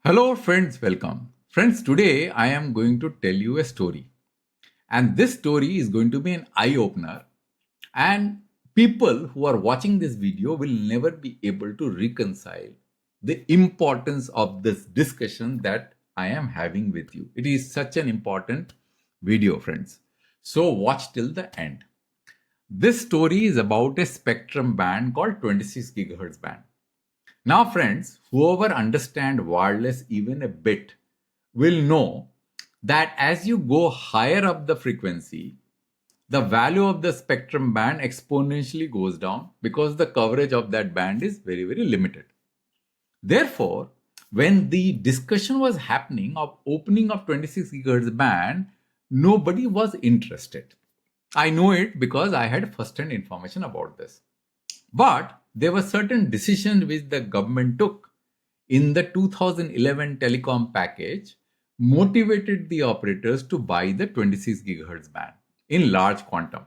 Hello friends, welcome. Friends, today I am going to tell you a story. And this story is going to be an eye-opener. And people who are watching this video will never be able to reconcile the importance of this discussion that I am having with you. It is such an important video, friends. So watch till the end. This story is about a spectrum band called 26 gigahertz band. Now, friends, whoever understands wireless even a bit will know that as you go higher up the frequency, the value of the spectrum band exponentially goes down because the coverage of that band is very, very limited. Therefore, when the discussion was happening of opening of 26 gigahertz band, nobody was interested. I know it because I had first-hand information about this. But there were certain decisions which the government took in the 2011 Telecom package motivated the operators to buy the 26 gigahertz band in large quantum.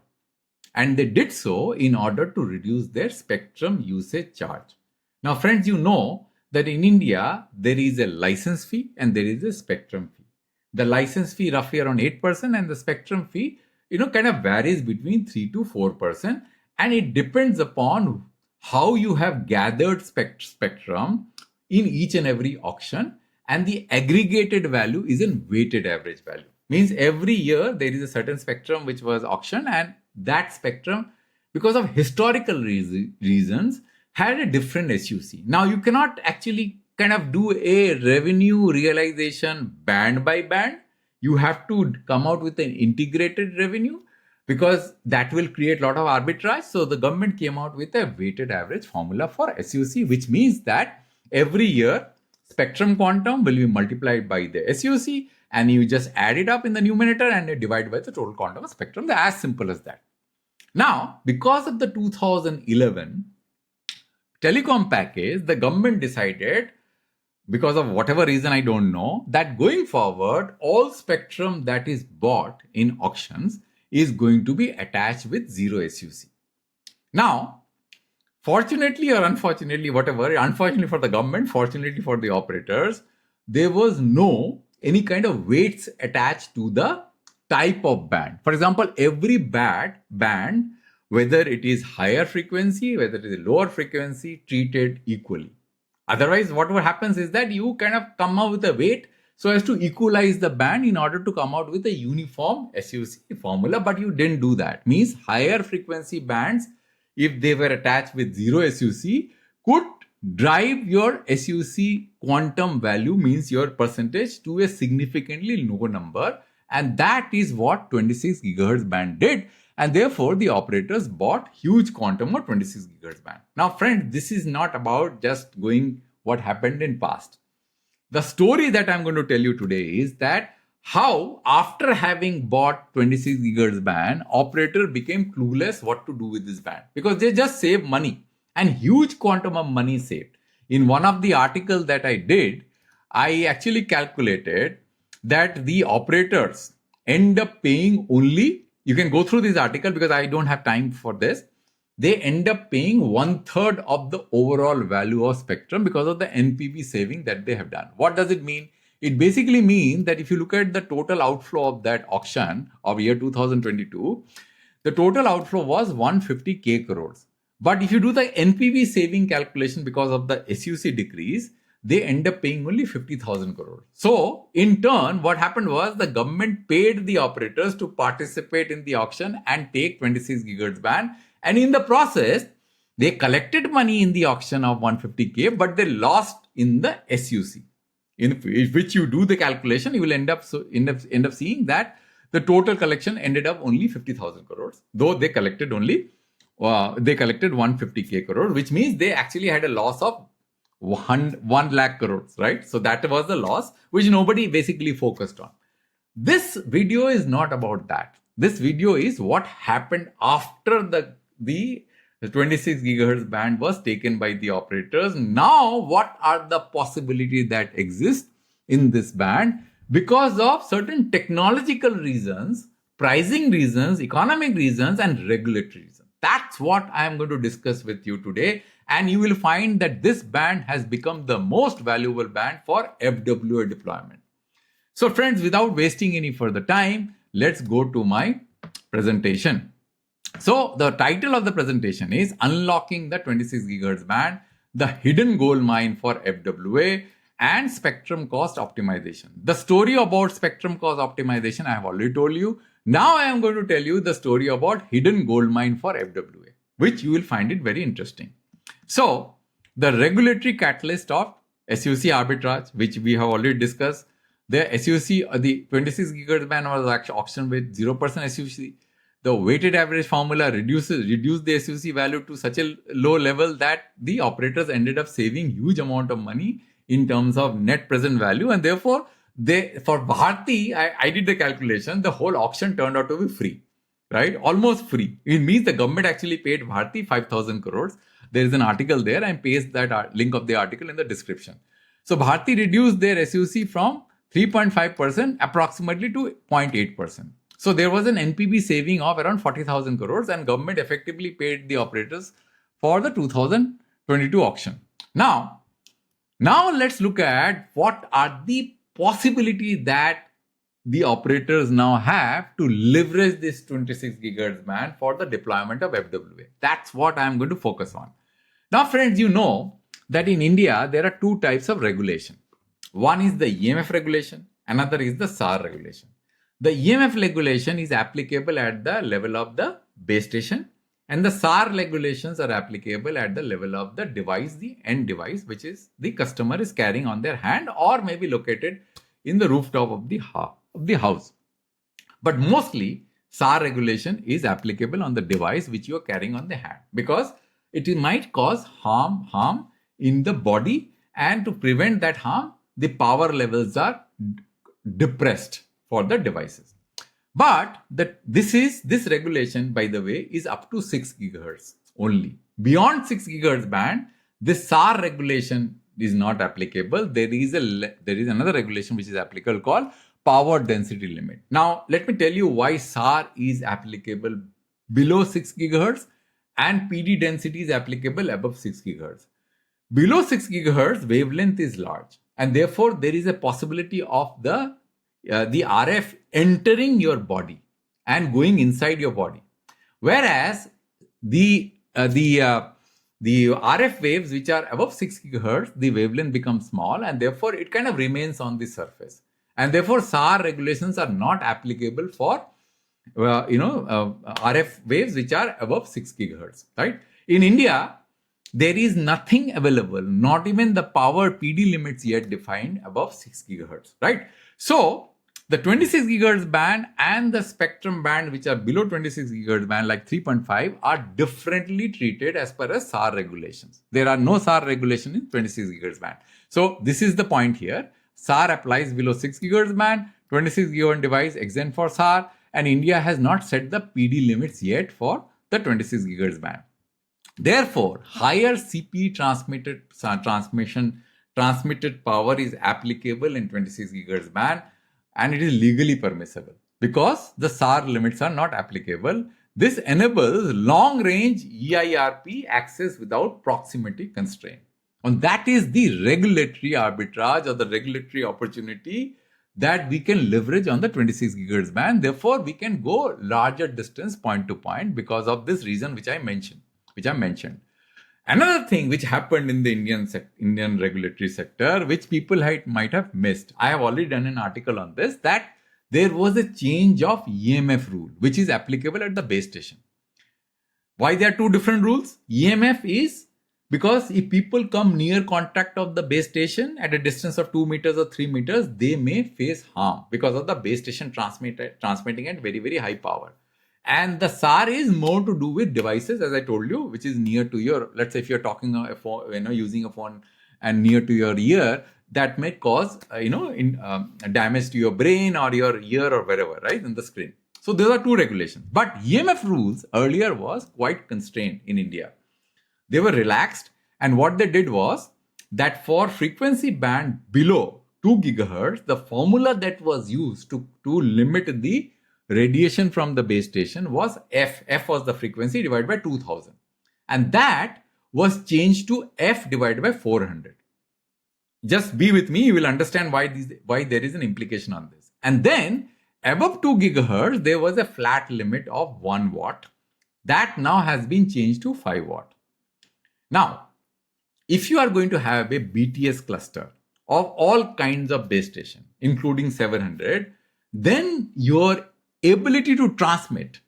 And they did so in order to reduce their spectrum usage charge. Now, friends, you know that in India, there is a license fee and there is a spectrum fee. The license fee roughly around 8% and the spectrum fee, kind of varies between 3 to 4%. And it depends upon how you have gathered spectrum in each and every auction. And the aggregated value is in weighted average value. Means every year there is a certain spectrum which was auctioned, and that spectrum, because of historical reasons, had a different SUC. Now you cannot actually kind of do a revenue realization band by band. You have to come out with an integrated revenue, because that will create a lot of arbitrage. So the government came out with a weighted average formula for SUC, which means that every year spectrum quantum will be multiplied by the SUC, and you just add it up in the numerator and divide by the total quantum of spectrum. They're as simple as that. Now, because of the 2011 telecom package, the government decided, because of whatever reason I don't know, that going forward, all spectrum that is bought in auctions is going to be attached with zero SUC. Now, fortunately or unfortunately, whatever, unfortunately for the government, fortunately for the operators, there was no any kind of weights attached to the type of band. For example, every band, whether it is higher frequency, whether it is lower frequency, treated equally. Otherwise, what happens is that you kind of come up with a weight so as to equalize the band in order to come out with a uniform SUC formula, but you didn't do that. Means higher frequency bands, if they were attached with zero SUC, could drive your SUC quantum value, means your percentage, to a significantly lower number. And that is what 26 gigahertz band did. And therefore, the operators bought huge quantum of 26 gigahertz band. Now, friends, this is not about just going what happened in past. The story that I'm going to tell you today is that how, after having bought 26 gigahertz band, operator became clueless what to do with this band, because they just save money, and huge quantum of money saved. In one of the articles that I did, I actually calculated that the operators end up paying only, you can go through this article because I don't have time for this, they end up paying 1/3 of the overall value of spectrum because of the NPV saving that they have done. What does it mean? It basically means that if you look at the total outflow of that auction of year 2022, the total outflow was 150k crores. But if you do the NPV saving calculation because of the SUC decrease, they end up paying only 50,000 crores. So, in turn, what happened was the government paid the operators to participate in the auction and take 26 gigahertz band. And in the process, they collected money in the auction of 150k, but they lost in the SUC. In which you do the calculation, you will end up seeing that the total collection ended up only 50,000 crores, though they collected 150k crores, which means they actually had a loss of 1 lakh crores, right? So that was the loss, which nobody basically focused on. This video is not about that. This video is what happened after the 26 gigahertz band was taken by the operators. Now, what are the possibilities that exist in this band because of certain technological reasons, pricing reasons, economic reasons, and regulatory reasons? That's what I am going to discuss with you today. And you will find that this band has become the most valuable band for FWA deployment. So friends, without wasting any further time, let's go to my presentation. So the title of the presentation is Unlocking the 26 GHz band, the hidden gold mine for FWA and spectrum cost optimization. The story about spectrum cost optimization I have already told you. Now I am going to tell you the story about hidden gold mine for FWA, which you will find it very interesting. So the regulatory catalyst of SUC arbitrage, which we have already discussed, the SUC, the 26 GHz band was actually auctioned with 0% SUC. The weighted average formula reduced the SUC value to such a low level that the operators ended up saving huge amount of money in terms of net present value, and therefore for Bharti, I did the calculation, the whole auction turned out to be free, right? Almost free. It means the government actually paid Bharti 5,000 crores. There is an article there, and paste that link of the article in the description. So Bharti reduced their SUC from 3.5% approximately to 0.8%. So there was an NPV saving of around 40,000 crores, and government effectively paid the operators for the 2022 auction. Now let's look at what are the possibilities that the operators now have to leverage this 26 GHz band for the deployment of FWA. That's what I'm going to focus on. Now, friends, you know that in India, there are two types of regulation. One is the EMF regulation, another is the SAR regulation. The EMF regulation is applicable at the level of the base station, and the SAR regulations are applicable at the level of the device, the end device, which is the customer is carrying on their hand or may be located in the rooftop of the house. But mostly, SAR regulation is applicable on the device which you are carrying on the hand, because it might cause harm in the body, and to prevent that harm, the power levels are depressed for the devices. But this regulation, by the way, is up to 6 GHz only. Beyond 6 GHz band, this SAR regulation is not applicable. There is another regulation which is applicable called power density limit. Now, let me tell you why SAR is applicable below 6 GHz and PD density is applicable above 6 GHz. Below 6 GHz, wavelength is large, and therefore there is a possibility of the RF entering your body and going inside your body. Whereas the RF waves which are above 6 GHz, the wavelength becomes small, and therefore it kind of remains on the surface. And therefore SAR regulations are not applicable for RF waves which are above 6 GHz, right? In India, there is nothing available, not even the power PD limits yet defined above 6 GHz, right? So the 26 GHz band and the spectrum band which are below 26 GHz band like 3.5 are differently treated as per as SAR regulations. There are no SAR regulation in 26 GHz band. So this is the point here. SAR applies below 6 GHz band, 26 GHz device exempt for SAR, and India has not set the PD limits yet for the 26 GHz band. Therefore, higher CP transmitted power is applicable in 26 GHz band, and it is legally permissible because the SAR limits are not applicable. This enables long-range EIRP access without proximity constraint. And that is the regulatory arbitrage or the regulatory opportunity that we can leverage on the 26 GHz band. Therefore, we can go larger distance point to point because of this reason which I mentioned. Another thing which happened in the Indian regulatory sector, which people might have missed, I have already done an article on this, that there was a change of EMF rule, which is applicable at the base station. Why there are two different rules? EMF is because if people come near contact of the base station at a distance of 2 meters or 3 meters, they may face harm because of the base station transmitting at very, very high power. And the SAR is more to do with devices, as I told you, which is near to your, let's say if you're talking a phone, using a phone and near to your ear, that may cause, damage to your brain or your ear or wherever, right, in the screen. So there are two regulations. But EMF rules earlier was quite constrained in India. They were relaxed, and what they did was that for frequency band below 2 gigahertz, the formula that was used to limit the radiation from the base station was F. F was the frequency divided by 2000. And that was changed to F divided by 400. Just be with me, you will understand why there is an implication on this. And then above 2 gigahertz, there was a flat limit of 1 watt. That now has been changed to 5 watt. Now, if you are going to have a BTS cluster of all kinds of base station, including 700, then your ability to transmit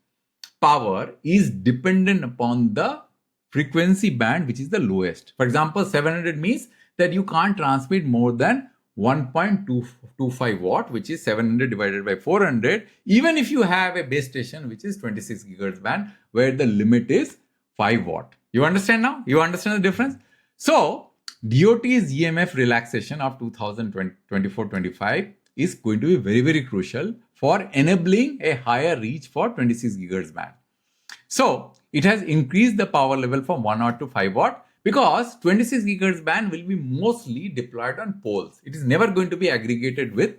power is dependent upon the frequency band which is the lowest. For example, 700 means that you can't transmit more than 1.225 watt, which is 700 divided by 400, even if you have a base station which is 26 gigahertz band where the limit is 5 watt. You understand now? You understand the difference? So, DOT's EMF relaxation of 2024-25 is going to be very, very crucial for enabling a higher reach for 26 gigahertz band. So, it has increased the power level from 1 watt to 5 watt because 26 gigahertz band will be mostly deployed on poles. It is never going to be aggregated with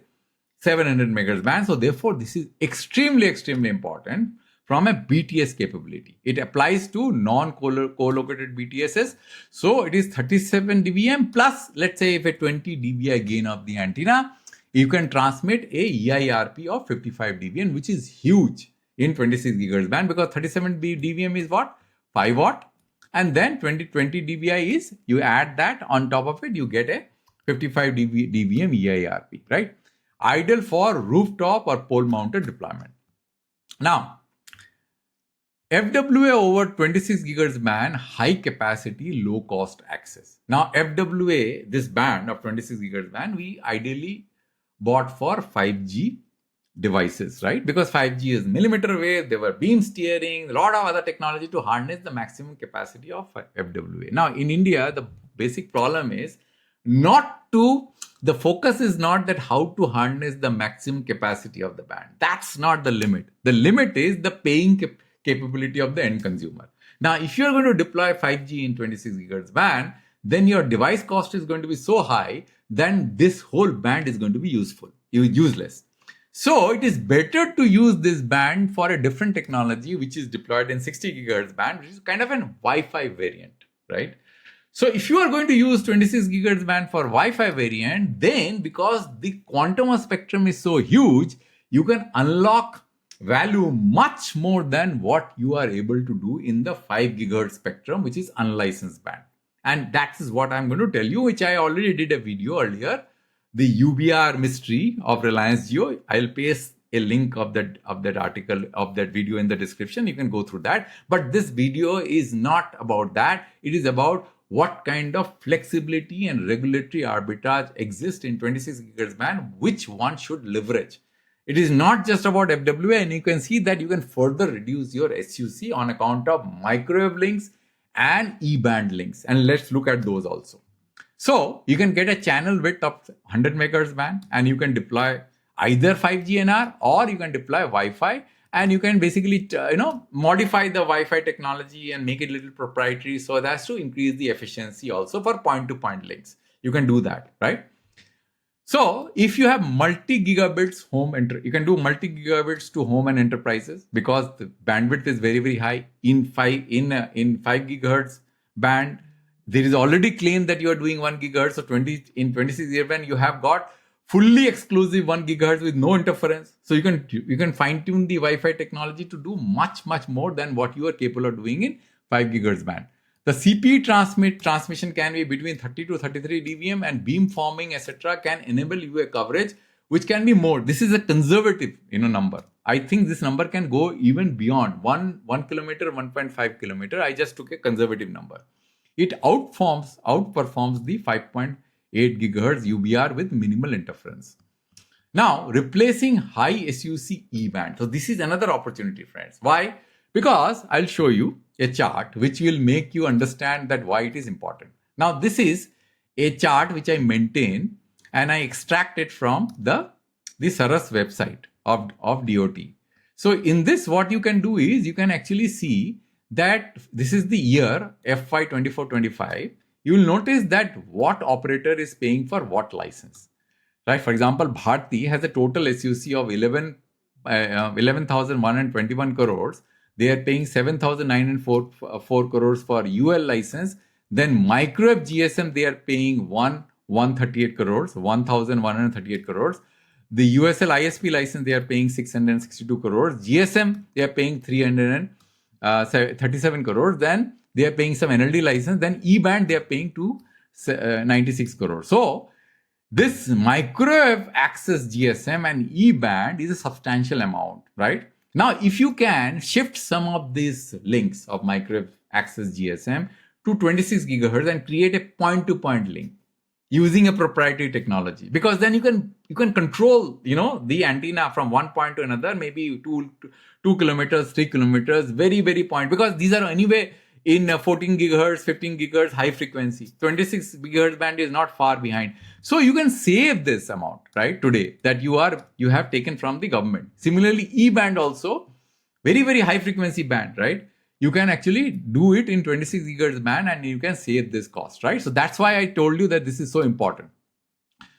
700 megahertz band. So, therefore, this is extremely, extremely important from a BTS capability. It applies to non-co-located BTSs. So, it is 37 dBm plus, let's say, if a 20 dBi gain of the antenna, you can transmit a EIRP of 55 dBm, which is huge in 26 gigahertz band because 37 dBm is what? 5 watt. And then 20 dBi is, you add that on top of it, you get a 55 dBm EIRP, right? Ideal for rooftop or pole mounted deployment. Now, FWA over 26 gigahertz band, high capacity, low cost access. Now, FWA, this band of 26 gigahertz band, we ideally bought for 5G devices, right? Because 5G is millimeter wave, there were beam steering, a lot of other technology to harness the maximum capacity of FWA. Now, in India, the basic problem is the focus is not that how to harness the maximum capacity of the band. That's not the limit. The limit is the paying capability of the end consumer. Now, if you're going to deploy 5G in 26 gigahertz band, then your device cost is going to be so high, then this whole band is going to be useless. So it is better to use this band for a different technology, which is deployed in 60 gigahertz band, which is kind of an Wi-Fi variant, right? So if you are going to use 26 gigahertz band for Wi-Fi variant, then because the quantum of spectrum is so huge, you can unlock value much more than what you are able to do in the 5 gigahertz spectrum, which is unlicensed band. And that is what I'm going to tell you, which I already did a video earlier, the UBR mystery of Reliance Jio. I'll paste a link of that article, of that video in the description. You can go through that. But this video is not about that. It is about what kind of flexibility and regulatory arbitrage exists in 26 gigahertz band, which one should leverage. It is not just about FWA, and you can see that you can further reduce your SUC on account of microwave links and E-band links. And let's look at those also. So you can get a channel width of 100 megahertz band, and you can deploy either 5G NR or you can deploy Wi-Fi, and you can basically modify the Wi-Fi technology and make it a little proprietary so as to increase the efficiency also for point-to-point links. You can do that, right? So if you have multi-gigabits you can do multi-gigabits to home and enterprises because the bandwidth is very, very high in 5 gigahertz band. There is already claim that you are doing 1 gigahertz. So in 26 gigahertz band, you have got fully exclusive 1 gigahertz with no interference. So you can fine tune the Wi-Fi technology to do much, much more than what you are capable of doing in 5 gigahertz band. The CPE transmission can be between 30 to 33 dBm, and beam forming, etc., can enable you a coverage which can be more. This is a conservative number. I think this number can go even beyond 1 kilometer, 1.5 kilometer. I just took a conservative number. It outperforms the 5.8 gigahertz UBR with minimal interference. Now, replacing high SUC E-band. So this is another opportunity, friends. Why? Because I'll show you a chart which will make you understand that why it is important. Now, this is a chart which I maintain and I extract it from the SARAS website of DOT. So in this, what you can do is you can actually see that this is the year FY 24-25. You will notice that what operator is paying for what license. Right? For example, Bharti has a total SUC of 11,121 crores. They are paying 7,904 crores for UL license. Then microwave GSM, they are paying 138 crores, 1,138 crores. The USL ISP license, they are paying 662 crores. GSM, they are paying 337 crores. Then they are paying some NLD license. Then E-band, they are paying 296 crores. So this microwave access GSM and E-band is a substantial amount, right? Now, if you can shift some of these links of microwave access GSM to 26 gigahertz and create a point-to-point link using a proprietary technology, because then you can control the antenna from one point to another, maybe 2 kilometers, 3 kilometers, very point, because these are anyway in 14 gigahertz, 15 gigahertz high frequency. 26 gigahertz band is not far behind. So you can save this amount, right, today that you have taken from the government. Similarly, E-band also, very high frequency band, right? You can actually do it in 26 gigahertz band and you can save this cost, right? So that's why I told you that this is so important.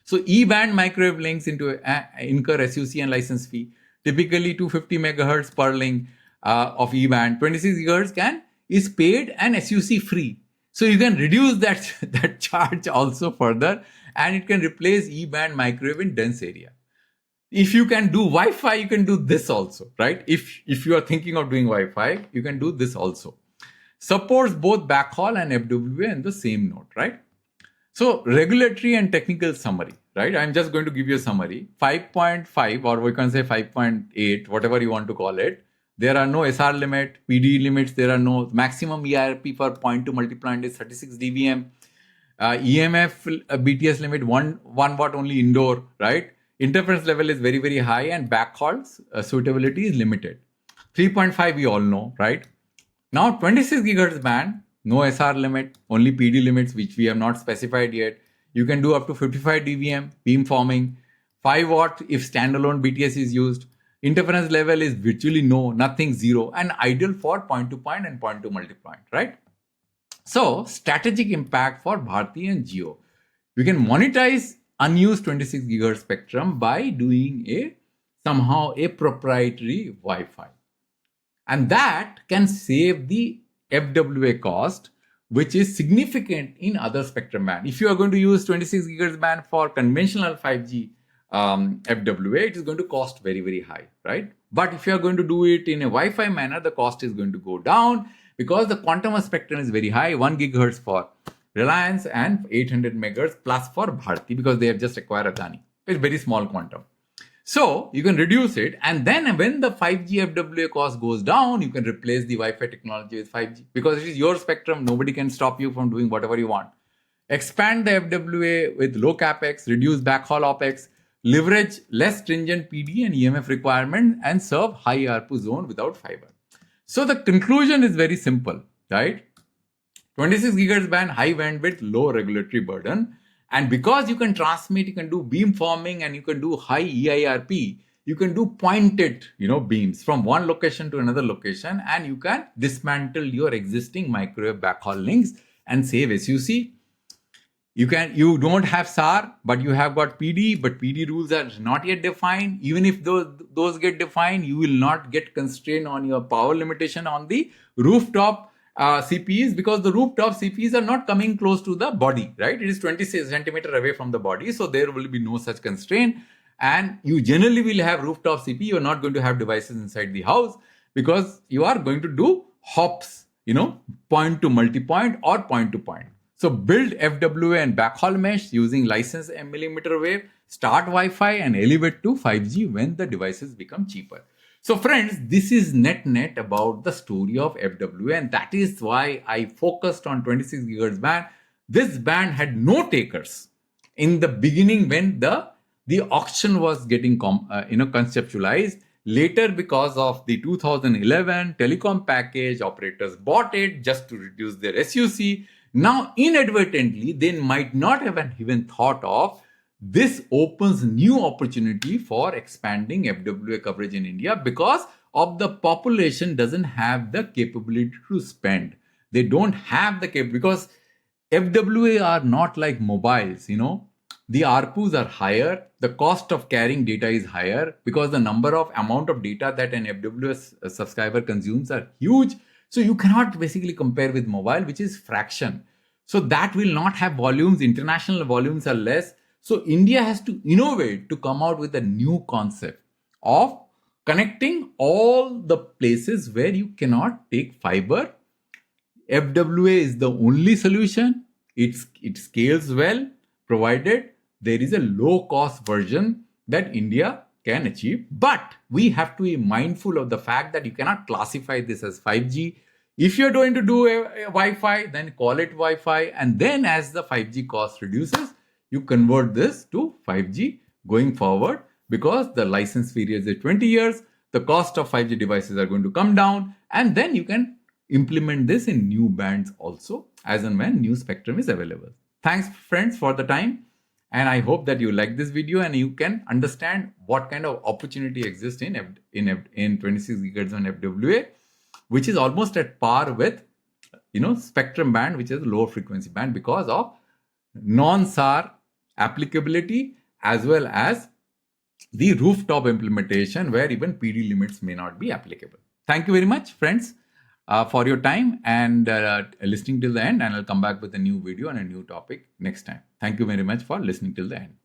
So E-band microwave links incur SUC and license fee, typically 250 megahertz per link of E-band. 26 gigahertz is paid and SUC free. So you can reduce that charge also further, and it can replace E-band microwave in dense area. If you can do Wi-Fi, you can do this also, right? If you are thinking of doing Wi-Fi, you can do this also. Supports both backhaul and FWA in the same node, right? So regulatory and technical summary, right? I'm just going to give you a summary. 5.5, or we can say 5.8, whatever you want to call it. There are no SR limit, PD limits. There are no maximum EIRP for point to multiplant is 36 dBm. EMF BTS limit 1 watt only indoor, right? Interference level is very high, and backhaul's suitability is limited. 3.5 we all know, right? Now 26 gigahertz band, no SR limit, only PD limits, which we have not specified yet. You can do up to 55 dBm beam forming, 5 watt if standalone BTS is used. Interference level is virtually nothing, zero, and ideal for point to point and point to multipoint, right? So strategic impact for Bharti and Jio. We can monetize unused 26 gigahertz spectrum by doing somehow a proprietary Wi-Fi. And that can save the FWA cost, which is significant in other spectrum band. If you are going to use 26 gigahertz band for conventional 5G FWA, it is going to cost very high, right? But if you are going to do it in a Wi-Fi manner, the cost is going to go down because the quantum of spectrum is very high, 1 gigahertz for Reliance and 800 megahertz plus for Bharti, because they have just acquired Adani. It's very small quantum. So you can reduce it, and then when the 5G FWA cost goes down, you can replace the Wi-Fi technology with 5G, because it is your spectrum. Nobody can stop you from doing whatever you want. Expand the FWA with low capex, reduce backhaul OPEX, leverage less stringent PD and EMF requirement, and serve high ARPU zone without fiber. So the conclusion is very simple, right? 26 gigahertz band, high bandwidth, low regulatory burden. And because you can transmit, you can do beam forming, and you can do high EIRP, you can do pointed, beams from one location to another location, and you can dismantle your existing microwave backhaul links and save SUC. You don't have SAR, but you have got PD, but PD rules are not yet defined. Even if those get defined, you will not get constrained on your power limitation on the rooftop CPs, because the rooftop CPs are not coming close to the body, right? It is 20 centimeter away from the body, so there will be no such constraint. And you generally will have rooftop CP. You are not going to have devices inside the house, because you are going to do hops, point to multipoint or point to point. So build FWA and backhaul mesh using licensed millimeter wave, start Wi-Fi, and elevate to 5G when the devices become cheaper. So friends, this is net about the story of FWA, and that is why I focused on 26 gigahertz band. This band had no takers in the beginning when the auction was getting conceptualized. Later, because of the 2011 Telecom package, operators bought it just to reduce their SUC. Now, inadvertently, they might not have even thought of this opens new opportunity for expanding FWA coverage in India, because of the population doesn't have the capability to spend. They don't have the capability, because FWA are not like mobiles, The ARPUs are higher. The cost of carrying data is higher, because the amount of data that an FWA subscriber consumes are huge. So you cannot basically compare with mobile, which is fraction. So that will not have volumes. International volumes are less. So India has to innovate to come out with a new concept of connecting all the places where you cannot take fiber. FWA is the only solution. It scales well, provided there is a low cost version that India can achieve. But we have to be mindful of the fact that you cannot classify this as 5G. If you're going to do a Wi-Fi, then call it Wi-Fi. And then as the 5G cost reduces, you convert this to 5G going forward, because the license period is 20 years. The cost of 5G devices are going to come down, and then you can implement this in new bands also as and when new spectrum is available. Thanks friends for the time, and I hope that you like this video and you can understand what kind of opportunity exists in 26 GHz on FWA, which is almost at par with spectrum band, which is a lower frequency band, because of non-SAR applicability as well as the rooftop implementation where even PD limits may not be applicable. Thank you very much, friends, for your time and listening till the end. And I'll come back with a new video and a new topic next time. Thank you very much for listening till the end.